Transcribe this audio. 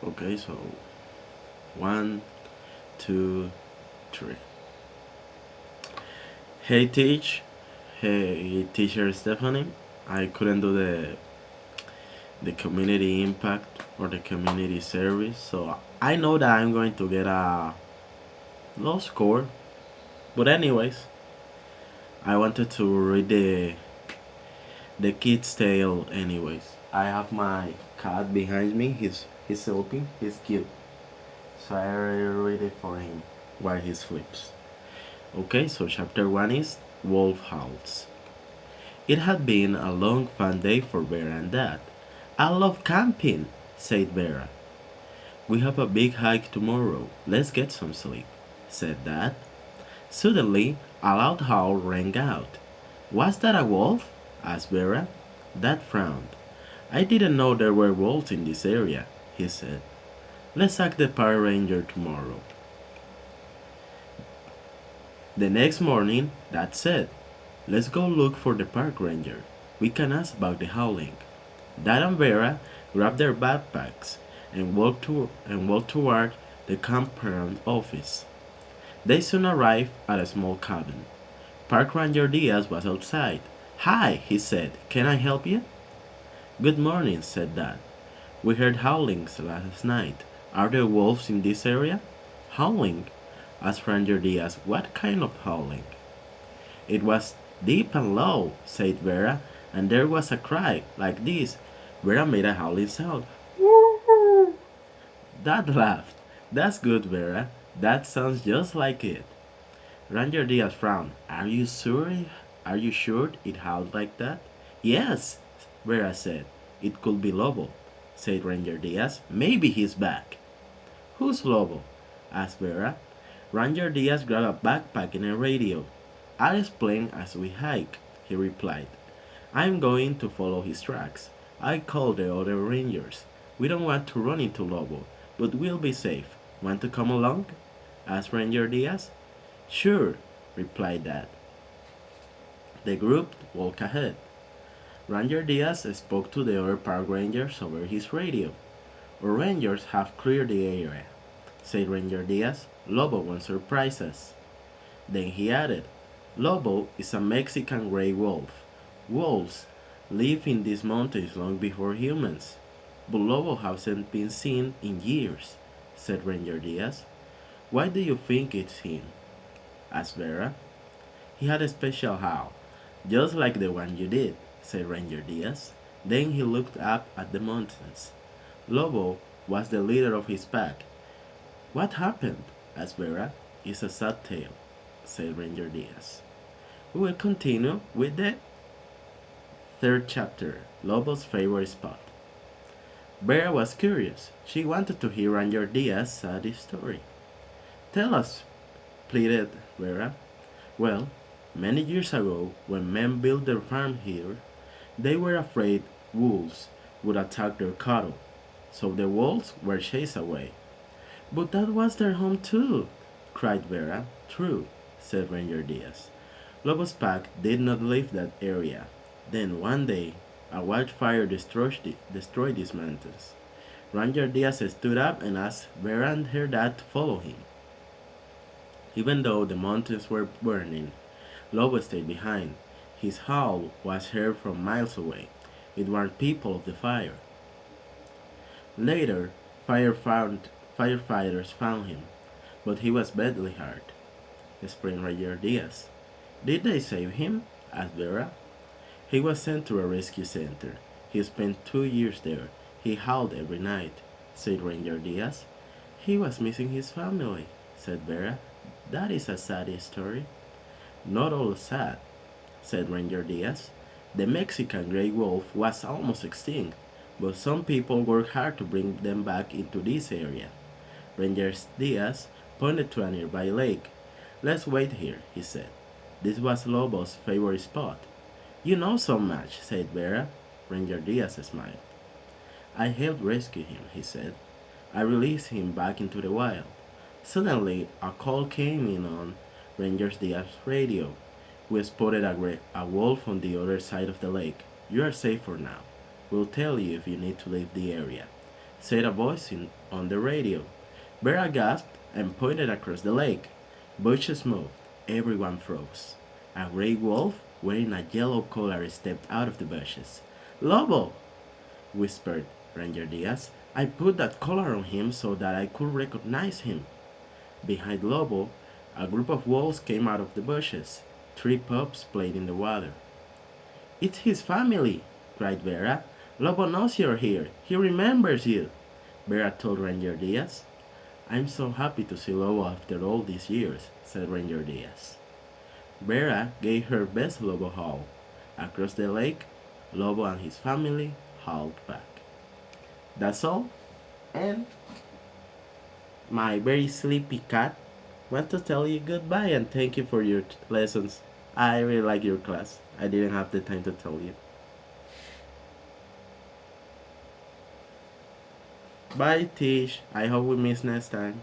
Okay, so one, two, three. Hey, Hey, teacher Stephanie. I couldn't do the community impact or the community service, so I know that I'm going to get a low score. But anyways, I wanted to read the kid's tale. Anyways, I have my cat behind me. He's sleeping. He's cute. So I read it for him while he sleeps. Okay, so chapter 1 is Wolf Howls. It had been a long fun day for Vera and Dad. I love camping, said Vera. We have a big hike tomorrow. Let's get some sleep, said Dad. Suddenly, a loud howl rang out. Was that a wolf? Asked Vera. Dad frowned. I didn't know there were wolves in this area, he said. Let's ask the park ranger tomorrow. The next morning, Dad said, let's go look for the park ranger. We can ask about the howling. Dad and Vera grabbed their backpacks and walked toward the campground office. They soon arrived at a small cabin. Park Ranger Diaz was outside. Hi, he said. Can I help you? Good morning, said Dad. We heard howlings last night. Are there wolves in this area? Howling? Asked Ranger Diaz. What kind of howling? It was deep and low, said Vera, and there was a cry like this. Vera made a howling sound. Woo! Dad laughed. That's good, Vera. That sounds just like it. Ranger Diaz frowned. Are you sure? Are you sure it howled like that? Yes, Vera said. It could be Lobo, said Ranger Diaz. Maybe he's back. Who's Lobo? Asked Vera. Ranger Diaz grabbed a backpack and a radio. I'll explain as we hike, he replied. I'm going to follow his tracks. I called the other rangers. We don't want to run into Lobo, but we'll be safe. Want to come along? Asked Ranger Diaz. Sure, replied Dad. The group walked ahead. Ranger Diaz spoke to the other park rangers over his radio. Our rangers have cleared the area, said Ranger Diaz. Lobo won't surprise us. Then he added, Lobo is a Mexican gray wolf. Wolves lived in these mountains long before humans. But Lobo hasn't been seen in years, said Ranger Diaz. Why do you think it's him? Asked Vera. He had a special howl, just like the one you did, said Ranger Diaz. Then he looked up at the mountains. Lobo was the leader of his pack. What happened? Asked Vera. It's a sad tale, said Ranger Diaz. We will continue with the third chapter, Lobo's favorite spot. Vera was curious. She wanted to hear Ranger Diaz's sad story. Tell us, pleaded Vera. Well, many years ago, when men built their farm here, they were afraid wolves would attack their cattle, so the wolves were chased away. But that was their home too, cried Vera. True, said Ranger Diaz. Lobo's pack did not leave that area. Then one day, a wildfire destroyed these mountains. Ranger Diaz stood up and asked Vera and her dad to follow him. Even though the mountains were burning, Lobo stayed behind. His howl was heard from miles away. It warned people of the fire. Later, firefighters found him, but he was badly hurt, explained Ranger Diaz. Did they save him? Asked Vera. He was sent to a rescue center. He spent 2 years there. He howled every night, said Ranger Diaz. He was missing his family, said Vera. That is a sad story. Not all sad, said Ranger Diaz. The Mexican gray wolf was almost extinct, but some people worked hard to bring them back into this area. Ranger Diaz pointed to a nearby lake. Let's wait here, he said. This was Lobo's favorite spot. You know so much, said Vera. Ranger Diaz smiled. I helped rescue him, he said. I released him back into the wild. Suddenly, a call came in on Ranger Diaz's radio. We spotted a wolf on the other side of the lake. You are safe for now. We'll tell you if you need to leave the area. said a voice on the radio. Vera gasped and pointed across the lake. Bushes moved. Everyone froze. A gray wolf wearing a yellow collar stepped out of the bushes. Lobo! Whispered Ranger Diaz. I put that collar on him so that I could recognize him. Behind Lobo, a group of wolves came out of the bushes. Three pups played in the water. It's his family, cried Vera. Lobo knows you're here. He remembers you. Vera told Ranger Diaz. I'm so happy to see Lobo after all these years, said Ranger Diaz. Vera gave her best Lobo howl. Across the lake, Lobo and his family howled back. That's all. And my very sleepy cat wants to tell you goodbye and thank you for your lessons. I really like your class. I didn't have the time to tell you. Bye, Tish. I hope we meet next time.